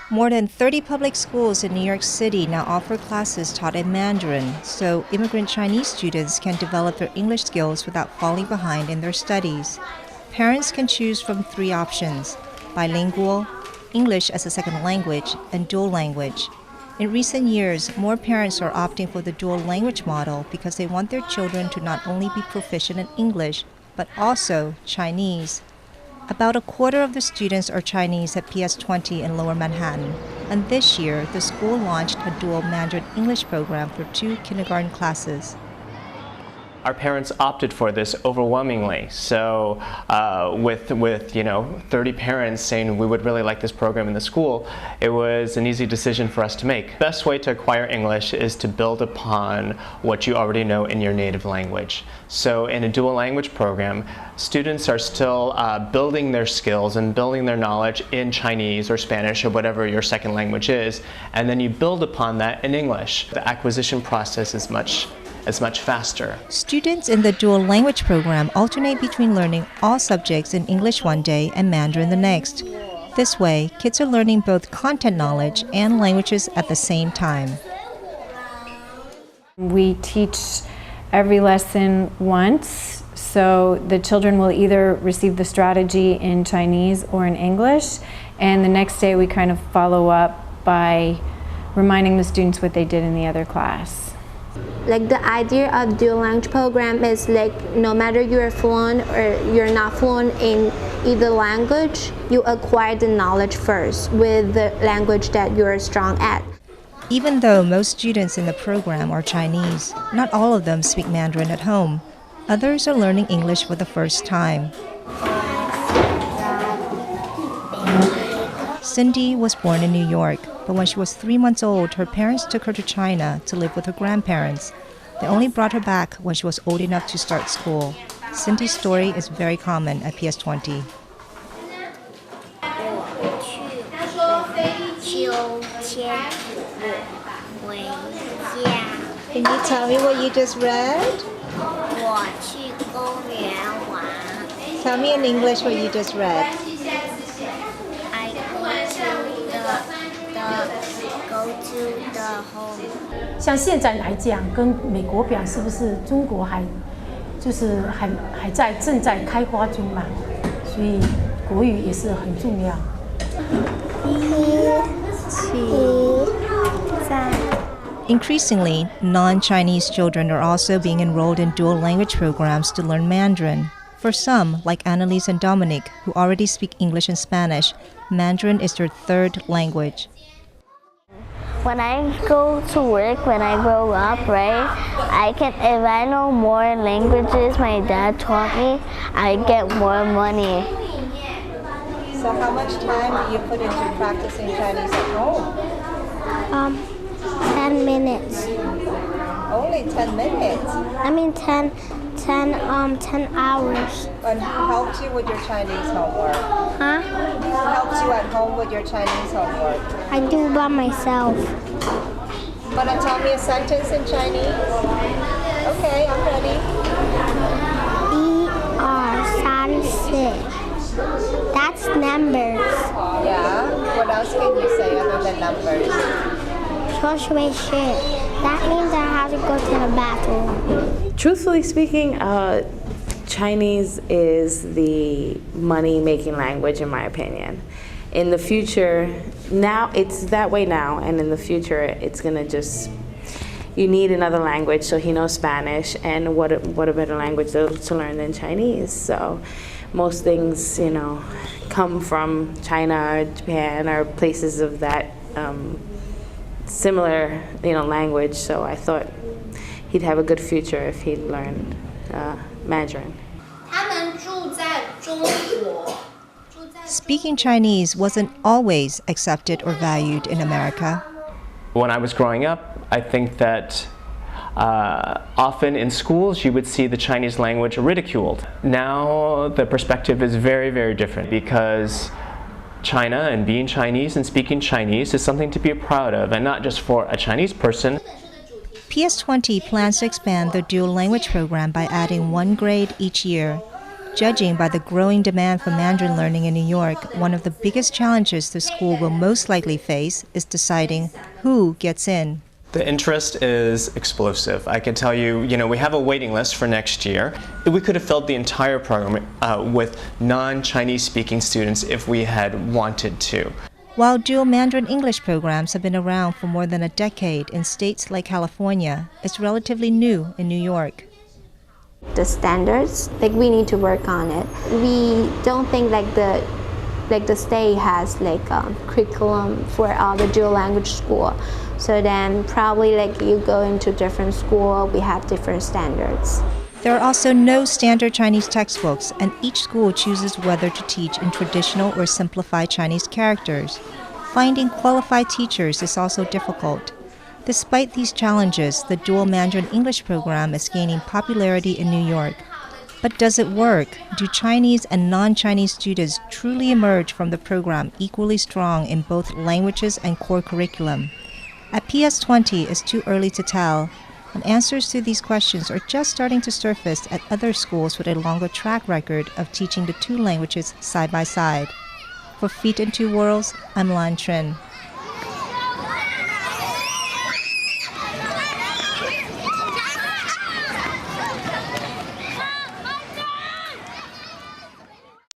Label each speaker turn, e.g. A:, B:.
A: More than 30 public schools in New York City now offer classes taught in Mandarin, so immigrant Chinese students can develop their English skills without falling behind in their studies. Parents can choose from 3 options: bilingual, English as a second language, and dual language. In recent years, more parents are opting for the dual language model because they want their children to not only be proficient in English, but also Chinese. About a quarter of the students are Chinese at PS20 in Lower Manhattan, and this year the school launched a dual Mandarin-English program for 2 kindergarten classes.
B: Our parents opted for this overwhelmingly. So with 30 parents saying we would really like this program in the school, it was an easy decision for us to make. The best way to acquire English is to build upon what you already know in your native language. So in a dual language program, students are still building their skills and building their knowledge in Chinese or Spanish or whatever your second language is, and then you build upon that in English. The acquisition process is much faster.
A: Students in the dual language program alternate between learning all subjects in English one day and Mandarin the next. This way, kids are learning both content knowledge and languages at the same time.
C: We teach every lesson once, so the children will either receive the strategy in Chinese or in English, and the next day we kind of follow up by reminding the students what they did in the other class.
D: Like the idea of dual language program is like no matter you're fluent or you're not fluent in either language, you acquire the knowledge first with the language that you're strong at.
A: Even though most students in the program are Chinese, not all of them speak Mandarin at home. Others are learning English for the first time. Cindy was born in New York, but when she was 3 months old, her parents took her to China to live with her grandparents. They only brought her back when she was old enough to start school. Cindy's story is very common at PS20. Can you tell me what you just read? Tell me in English what you just read.
E: Go to the home.
F: 像现在来讲，跟美国比，是不是中国还正在开发中嘛？所以国语也是很重要。
A: Increasingly, non-Chinese children are also being enrolled in dual language programs to learn Mandarin. For some, like Annalise and Dominic, who already speak English and Spanish, Mandarin is their 3rd language.
E: When I go to work, when I grow up, right, if I know more languages my dad taught me, I get more money.
A: So how much time do you put into practicing Chinese at home?
E: 10 minutes.
A: Only 10 minutes?
E: I mean 10 hours.
A: And who helps you with your Chinese homework?
E: Huh?
A: Who helps you at home with your Chinese homework?
E: I do by myself.
A: Wanna tell me a sentence in Chinese? Okay, I'm ready.
E: 1, 2, 3. That's numbers.
A: Yeah? What else can you say other than numbers?
E: 说学习. That means I have to go to the bathroom.
G: Truthfully speaking, Chinese is the money-making language, in my opinion. In the future, now it's that way now, and in the future, it's gonna you need another language. So he knows Spanish, and what a better language to learn than Chinese. So most things, come from China or Japan or places of that similar, language. So I thought he'd have a good future if he learned Mandarin.
A: Speaking Chinese wasn't always accepted or valued in America.
B: When I was growing up, I think that often in schools you would see the Chinese language ridiculed. Now the perspective is very, very different because China and being Chinese and speaking Chinese is something to be proud of, and not just for a Chinese person.
A: PS20 plans to expand the dual language program by adding 1 grade each year. Judging by the growing demand for Mandarin learning in New York, one of the biggest challenges the school will most likely face is deciding who gets in.
B: The interest is explosive. I can tell you, we have a waiting list for next year. We could have filled the entire program with non-Chinese speaking students if we had wanted to.
A: While dual Mandarin English programs have been around for more than a decade in states like California, it's relatively new in New York.
D: The standards, we need to work on it. We don't think the state has curriculum for all the dual language school. So then probably you go into different school, we have different standards.
A: There are also no standard Chinese textbooks, and each school chooses whether to teach in traditional or simplified Chinese characters. Finding qualified teachers is also difficult. Despite these challenges, the dual Mandarin English program is gaining popularity in New York. But does it work? Do Chinese and non-Chinese students truly emerge from the program equally strong in both languages and core curriculum? At PS20, it's too early to tell, and answers to these questions are just starting to surface at other schools with a longer track record of teaching the two languages side by side. For Feet in Two Worlds, I'm Trinh.